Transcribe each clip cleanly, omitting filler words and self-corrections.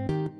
Salut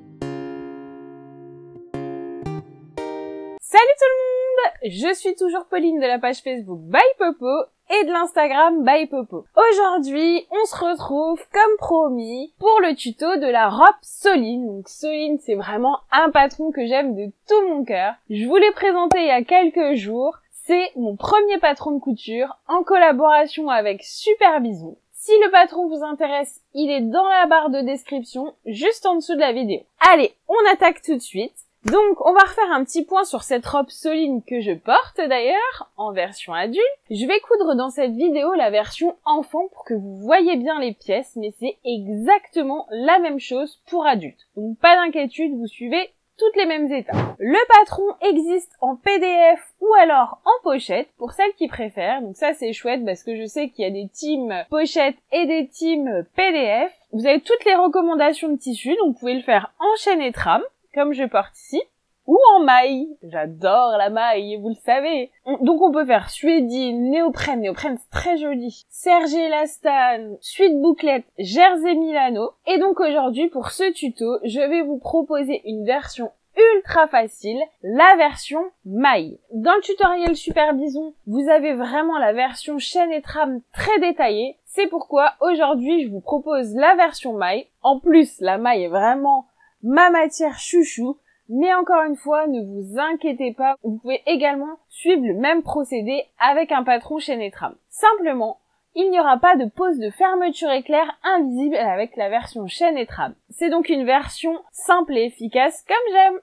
tout le monde! Je suis toujours Pauline de la page Facebook By Popo et de l'Instagram By Popo. Aujourd'hui, on se retrouve comme promis pour le tuto de la robe Soline. Donc Soline, c'est vraiment un patron que j'aime de tout mon cœur. Je vous l'ai présenté il y a quelques jours. C'est mon premier patron de couture en collaboration avec Super Bison. Si le patron vous intéresse, il est dans la barre de description, juste en dessous de la vidéo. Allez, on attaque tout de suite. Donc, on va refaire un petit point sur cette robe Soline que je porte d'ailleurs, en version adulte. Je vais coudre dans cette vidéo la version enfant pour que vous voyez bien les pièces, mais c'est exactement la même chose pour adultes. Donc, pas d'inquiétude, vous suivez toutes les mêmes étapes. Le patron existe en PDF ou alors en pochette pour celles qui préfèrent. Donc ça c'est chouette parce que je sais qu'il y a des teams pochette et des teams PDF. Vous avez toutes les recommandations de tissus, donc vous pouvez le faire en chaîne et trame, comme je porte ici, ou en maille. J'adore la maille, vous le savez. Donc on peut faire suédine, néoprène c'est très joli, serge élastane, suite bouclette, jersey Milano. Et donc aujourd'hui pour ce tuto, je vais vous proposer une version ultra facile, la version maille. Dans le tutoriel Super Bison, vous avez vraiment la version chaîne et trame très détaillée. C'est pourquoi aujourd'hui je vous propose la version maille. En plus, la maille est vraiment ma matière chouchou. Mais encore une fois, ne vous inquiétez pas, vous pouvez également suivre le même procédé avec un patron chaîne et trame. Simplement, il n'y aura pas de pose de fermeture éclair invisible avec la version chaîne et trame. C'est donc une version simple et efficace comme j'aime.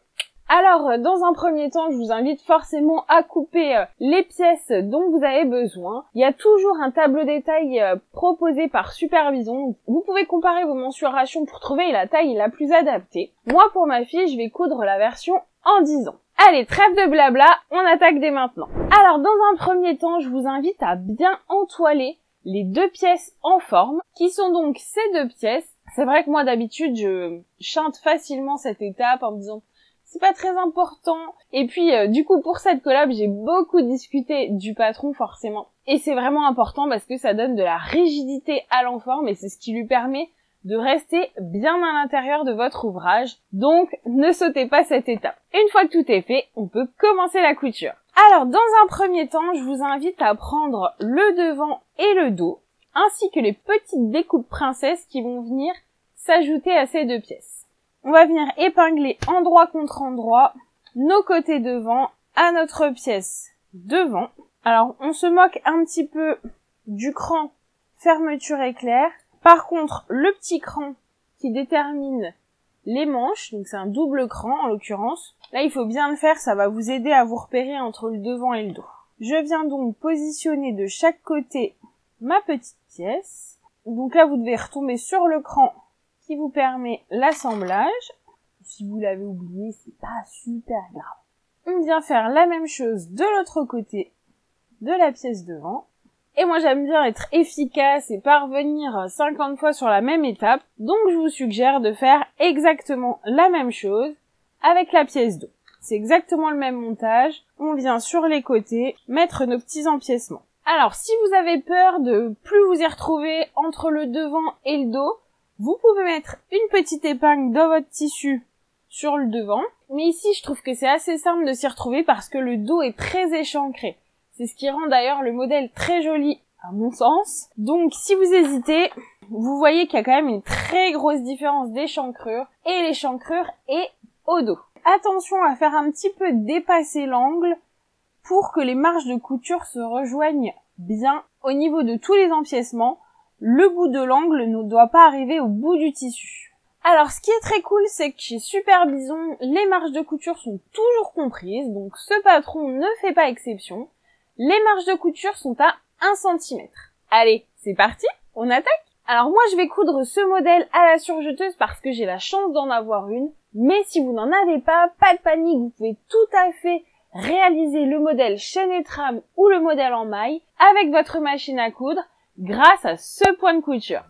Alors, dans un premier temps, je vous invite forcément à couper les pièces dont vous avez besoin. Il y a toujours un tableau détail proposé par Super Bison. Vous pouvez comparer vos mensurations pour trouver la taille la plus adaptée. Moi, pour ma fille, je vais coudre la version en 10 ans. Allez, trêve de blabla, on attaque dès maintenant. Alors, dans un premier temps, je vous invite à bien entoiler les deux pièces en forme, qui sont donc ces deux pièces. C'est vrai que moi, d'habitude, je chante facilement cette étape en me disant c'est pas très important. Et puis, du coup, pour cette collab, j'ai beaucoup discuté du patron, forcément. Et c'est vraiment important parce que ça donne de la rigidité à l'enforme et c'est ce qui lui permet de rester bien à l'intérieur de votre ouvrage. Donc, ne sautez pas cette étape. Une fois que tout est fait, on peut commencer la couture. Alors, dans un premier temps, je vous invite à prendre le devant et le dos, ainsi que les petites découpes princesses qui vont venir s'ajouter à ces deux pièces. On va venir épingler endroit contre endroit nos côtés devant à notre pièce devant. Alors, on se moque un petit peu du cran fermeture éclair. Par contre, le petit cran qui détermine les manches, donc c'est un double cran en l'occurrence. Là, il faut bien le faire, ça va vous aider à vous repérer entre le devant et le dos. Je viens donc positionner de chaque côté ma petite pièce. Donc là, vous devez retomber sur le cran qui vous permet l'assemblage. Si vous l'avez oublié, c'est pas super grave. On vient faire la même chose de l'autre côté de la pièce devant. Et moi, j'aime bien être efficace et parvenir 50 fois sur la même étape. Donc, je vous suggère de faire exactement la même chose avec la pièce dos. C'est exactement le même montage. On vient sur les côtés mettre nos petits empiècements. Alors, si vous avez peur de plus vous y retrouver entre le devant et le dos, vous pouvez mettre une petite épingle dans votre tissu sur le devant. Mais ici, je trouve que c'est assez simple de s'y retrouver parce que le dos est très échancré. C'est ce qui rend d'ailleurs le modèle très joli, à mon sens. Donc, si vous hésitez, vous voyez qu'il y a quand même une très grosse différence d'échancrure. Et l'échancrure est au dos. Attention à faire un petit peu dépasser l'angle pour que les marges de couture se rejoignent bien au niveau de tous les empiècements. Le bout de l'angle ne doit pas arriver au bout du tissu. Alors, ce qui est très cool, c'est que chez Super Bison, les marges de couture sont toujours comprises, donc ce patron ne fait pas exception. Les marges de couture sont à 1 cm. Allez, c'est parti, on attaque. Alors moi, je vais coudre ce modèle à la surjeteuse parce que j'ai la chance d'en avoir une. Mais si vous n'en avez pas de panique, vous pouvez tout à fait réaliser le modèle chaîne et trame ou le modèle en maille avec votre machine à coudre grâce à ce point de couture.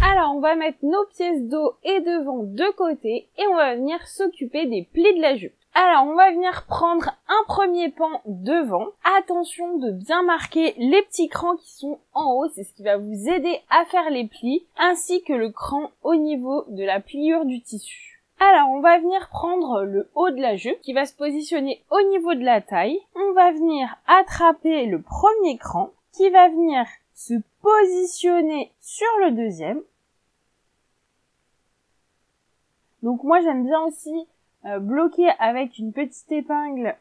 Alors on va mettre nos pièces dos et devant de côté et on va venir s'occuper des plis de la jupe. Alors on va venir prendre un premier pan devant. Attention de bien marquer les petits crans qui sont en haut, c'est ce qui va vous aider à faire les plis, ainsi que le cran au niveau de la pliure du tissu. Alors on va venir prendre le haut de la jupe qui va se positionner au niveau de la taille. On va venir attraper le premier cran qui va venir se positionner sur le deuxième. Donc moi j'aime bien aussi bloquer avec une petite épingle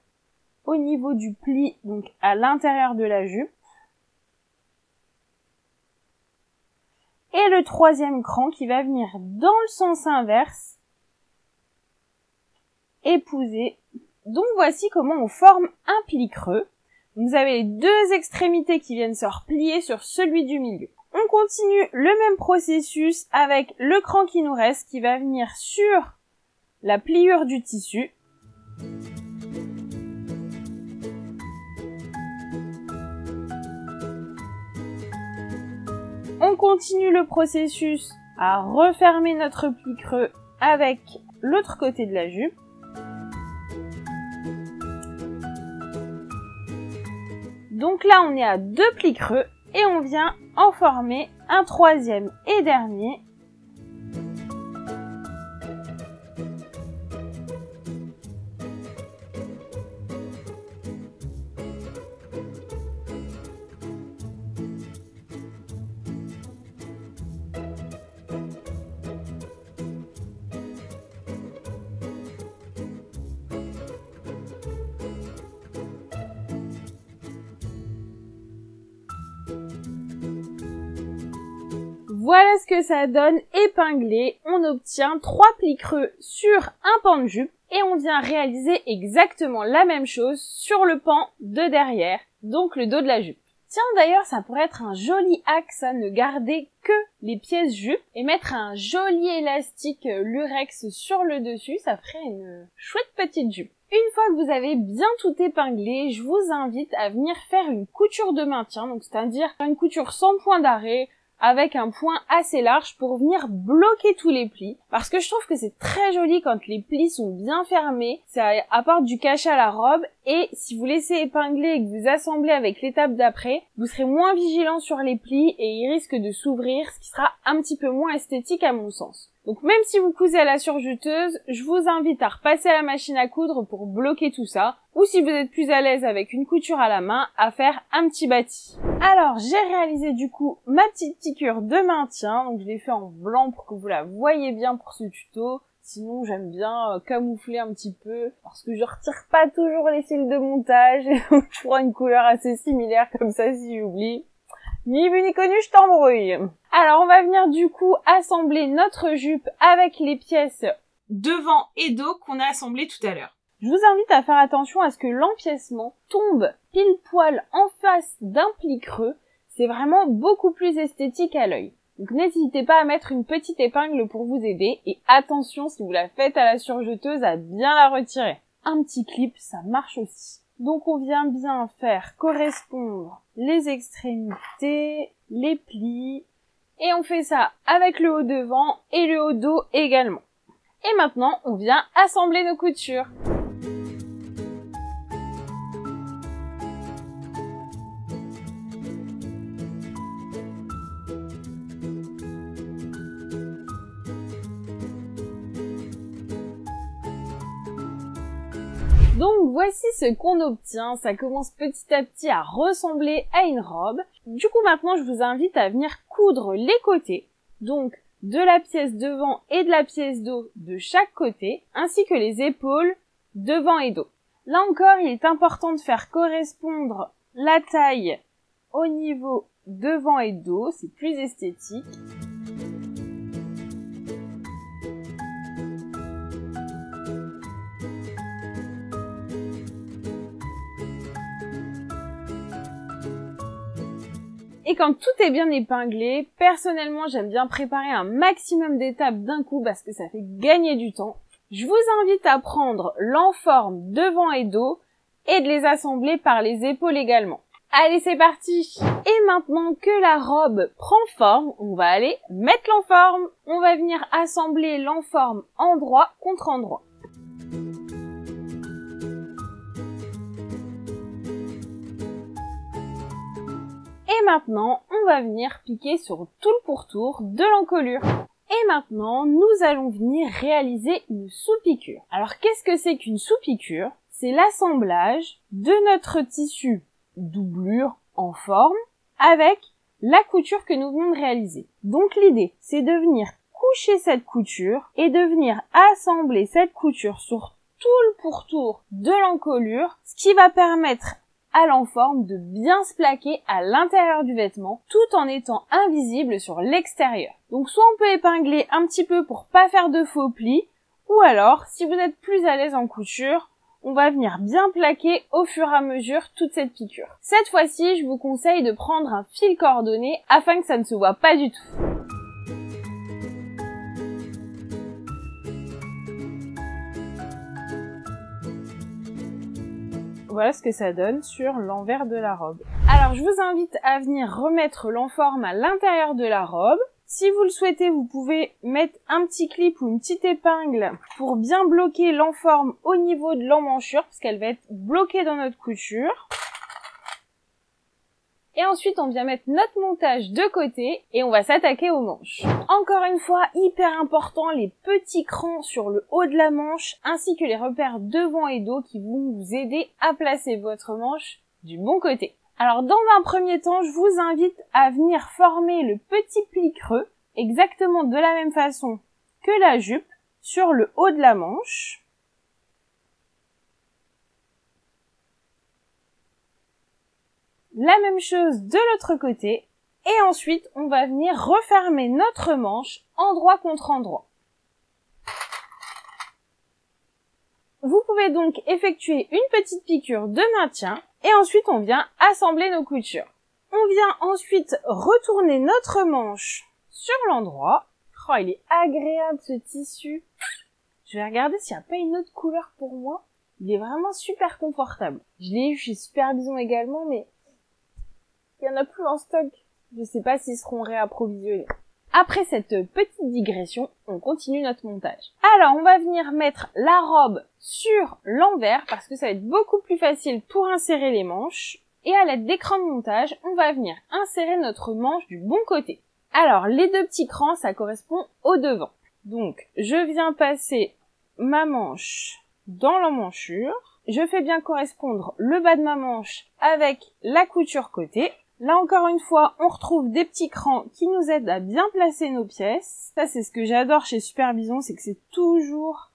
au niveau du pli, donc à l'intérieur de la jupe. Et le troisième cran qui va venir dans le sens inverse, épouser. Donc voici comment on forme un pli creux. Vous avez les deux extrémités qui viennent se replier sur celui du milieu. On continue le même processus avec le cran qui nous reste qui va venir sur la pliure du tissu. On continue le processus à refermer notre pli creux avec l'autre côté de la jupe. Donc là, on est à 2 plis creux et on vient en former un troisième et dernier. Voilà ce que ça donne épinglé. On obtient 3 plis creux sur un pan de jupe et on vient réaliser exactement la même chose sur le pan de derrière, donc le dos de la jupe. Tiens, d'ailleurs, ça pourrait être un joli hack, ça, ne garder que les pièces jupe et mettre un joli élastique lurex sur le dessus, ça ferait une chouette petite jupe. Une fois que vous avez bien tout épinglé, je vous invite à venir faire une couture de maintien, donc c'est-à-dire une couture sans point d'arrêt, avec un point assez large pour venir bloquer tous les plis. Parce que je trouve que c'est très joli quand les plis sont bien fermés, ça apporte du cachet à la robe, et si vous laissez épingler et que vous assemblez avec l'étape d'après, vous serez moins vigilant sur les plis et ils risquent de s'ouvrir, ce qui sera un petit peu moins esthétique à mon sens. Donc même si vous cousez à la surjuteuse, je vous invite à repasser à la machine à coudre pour bloquer tout ça, ou si vous êtes plus à l'aise avec une couture à la main, à faire un petit bâti. Alors j'ai réalisé du coup ma petite piqûre de maintien, donc je l'ai fait en blanc pour que vous la voyez bien pour ce tuto. Sinon j'aime bien camoufler un petit peu, parce que je retire pas toujours les fils de montage, et donc je prends une couleur assez similaire comme ça si j'oublie. Ni vu ni connu, je t'embrouille. Alors on va venir du coup assembler notre jupe avec les pièces devant et dos qu'on a assemblées tout à l'heure. Je vous invite à faire attention à ce que l'empiècement tombe pile poil en face d'un pli creux. C'est vraiment beaucoup plus esthétique à l'œil. Donc n'hésitez pas à mettre une petite épingle pour vous aider. Et attention, si vous la faites à la surjeteuse, à bien la retirer. Un petit clip, ça marche aussi. Donc on vient bien faire correspondre les extrémités, les plis. Et on fait ça avec le haut devant et le haut dos également. Et maintenant, on vient assembler nos coutures. Donc voici ce qu'on obtient, ça commence petit à petit à ressembler à une robe. Du coup maintenant je vous invite à venir coudre les côtés, donc de la pièce devant et de la pièce dos de chaque côté, ainsi que les épaules devant et dos. Là encore il est important de faire correspondre la taille au niveau devant et dos, c'est plus esthétique. Et quand tout est bien épinglé, personnellement j'aime bien préparer un maximum d'étapes d'un coup parce que ça fait gagner du temps. Je vous invite à prendre l'enforme devant et dos et de les assembler par les épaules également. Allez, c'est parti! Et maintenant que la robe prend forme, on va aller mettre l'enforme. On va venir assembler l'enforme endroit contre endroit. Et maintenant, on va venir piquer sur tout le pourtour de l'encolure. Et maintenant, nous allons venir réaliser une sous-piqûre. Alors, qu'est-ce que c'est qu'une sous-piqûre? C'est l'assemblage de notre tissu doublure en forme avec la couture que nous venons de réaliser. Donc, l'idée, c'est de venir coucher cette couture et de venir assembler cette couture sur tout le pourtour de l'encolure, ce qui va permettre à l'enforme de bien se plaquer à l'intérieur du vêtement tout en étant invisible sur l'extérieur. Donc soit on peut épingler un petit peu pour pas faire de faux plis, ou alors si vous êtes plus à l'aise en couture, on va venir bien plaquer au fur et à mesure toute cette piqûre. Cette fois-ci, je vous conseille de prendre un fil coordonné afin que ça ne se voit pas du tout. Voilà ce que ça donne sur l'envers de la robe. Alors je vous invite à venir remettre l'enforme à l'intérieur de la robe. Si vous le souhaitez, vous pouvez mettre un petit clip ou une petite épingle pour bien bloquer l'enforme au niveau de l'emmanchure, parce qu'elle va être bloquée dans notre couture. Et ensuite, on vient mettre notre montage de côté et on va s'attaquer aux manches. Encore une fois, hyper important, les petits crans sur le haut de la manche ainsi que les repères devant et dos qui vont vous aider à placer votre manche du bon côté. Alors, dans un premier temps, je vous invite à venir former le petit pli creux exactement de la même façon que la jupe sur le haut de la manche. La même chose de l'autre côté, et ensuite on va venir refermer notre manche endroit contre endroit. Vous pouvez donc effectuer une petite piqûre de maintien, et ensuite on vient assembler nos coutures. On vient ensuite retourner notre manche sur l'endroit. Oh, il est agréable ce tissu. Je vais regarder s'il n'y a pas une autre couleur pour moi. Il est vraiment super confortable. Je l'ai eu chez Super Bison également, mais il y en a plus en stock. Je sais pas s'ils seront réapprovisionnés. Après cette petite digression, on continue notre montage. Alors, on va venir mettre la robe sur l'envers parce que ça va être beaucoup plus facile pour insérer les manches. Et à l'aide d'écran de montage, on va venir insérer notre manche du bon côté. Alors, les deux petits crans, ça correspond au devant. Donc, je viens passer ma manche dans l'emmanchure. Je fais bien correspondre le bas de ma manche avec la couture côté. Là encore une fois, on retrouve des petits crans qui nous aident à bien placer nos pièces. Ça, c'est ce que j'adore chez Super Bison, c'est que c'est toujours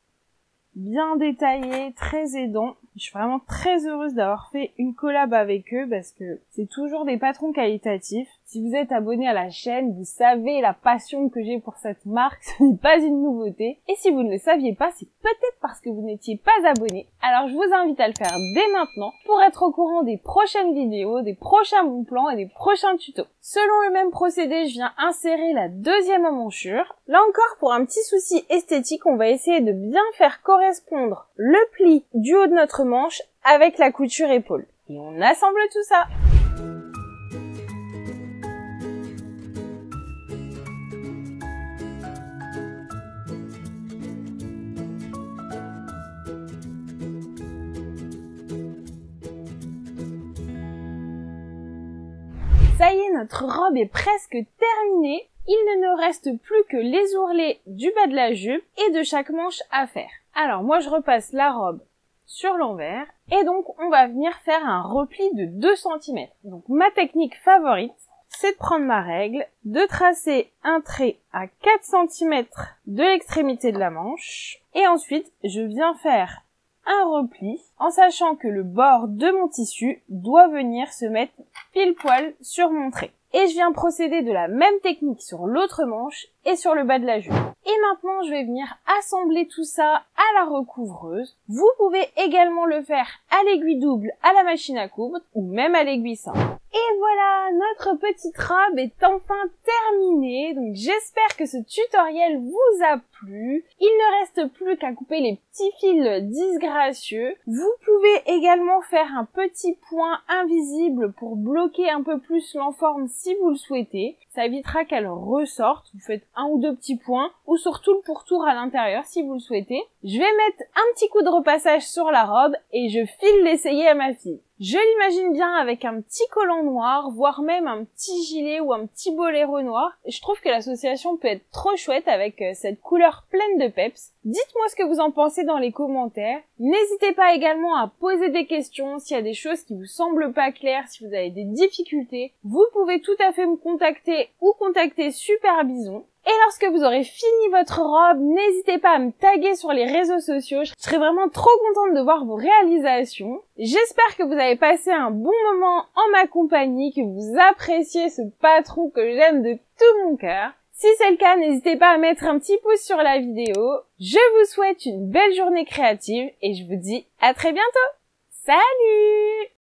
bien détaillé, très aidant. Je suis vraiment très heureuse d'avoir fait une collab avec eux parce que c'est toujours des patrons qualitatifs. Si vous êtes abonné à la chaîne, vous savez la passion que j'ai pour cette marque, ce n'est pas une nouveauté. Et si vous ne le saviez pas, c'est peut-être parce que vous n'étiez pas abonné. Alors je vous invite à le faire dès maintenant pour être au courant des prochaines vidéos, des prochains bons plans et des prochains tutos. Selon le même procédé, je viens insérer la deuxième emmanchure. Là encore, pour un petit souci esthétique, on va essayer de bien faire correspondre le pli du haut de notre manche avec la couture épaule. Et on assemble tout ça. Ça y est, notre robe est presque terminée. Il ne nous reste plus que les ourlets du bas de la jupe et de chaque manche à faire. Alors moi je repasse la robe sur l'envers et donc on va venir faire un repli de 2 cm. Donc ma technique favorite, c'est de prendre ma règle, de tracer un trait à 4 cm de l'extrémité de la manche et ensuite je viens faire un repli en sachant que le bord de mon tissu doit venir se mettre pile poil sur mon trait. Et je viens procéder de la même technique sur l'autre manche et sur le bas de la jupe. Et maintenant, je vais venir assembler tout ça à la recouvreuse. Vous pouvez également le faire à l'aiguille double à la machine à coudre ou même à l'aiguille simple. Et voilà, notre petite robe est enfin terminée, donc j'espère que ce tutoriel vous a plu. Il ne reste plus qu'à couper les petits fils disgracieux. Vous pouvez également faire un petit point invisible pour bloquer un peu plus l'enforme si vous le souhaitez. Ça évitera qu'elle ressorte. Vous faites un ou deux petits points, ou surtout le pourtour à l'intérieur si vous le souhaitez. Je vais mettre un petit coup de repassage sur la robe et je file l'essayer à ma fille. Je l'imagine bien avec un petit collant noir, voire même un petit gilet ou un petit boléro noir. Je trouve que l'association peut être trop chouette avec cette couleur pleine de peps. Dites-moi ce que vous en pensez dans les commentaires. N'hésitez pas également à poser des questions s'il y a des choses qui vous semblent pas claires, si vous avez des difficultés. Vous pouvez tout à fait me contacter ou contacter Super Bison. Et lorsque vous aurez fini votre robe, n'hésitez pas à me taguer sur les réseaux sociaux. Je serai vraiment trop contente de voir vos réalisations. J'espère que vous avez passé un bon moment en ma compagnie, que vous appréciez ce patron que j'aime de tout mon cœur. Si c'est le cas, n'hésitez pas à mettre un petit pouce sur la vidéo. Je vous souhaite une belle journée créative et je vous dis à très bientôt. Salut!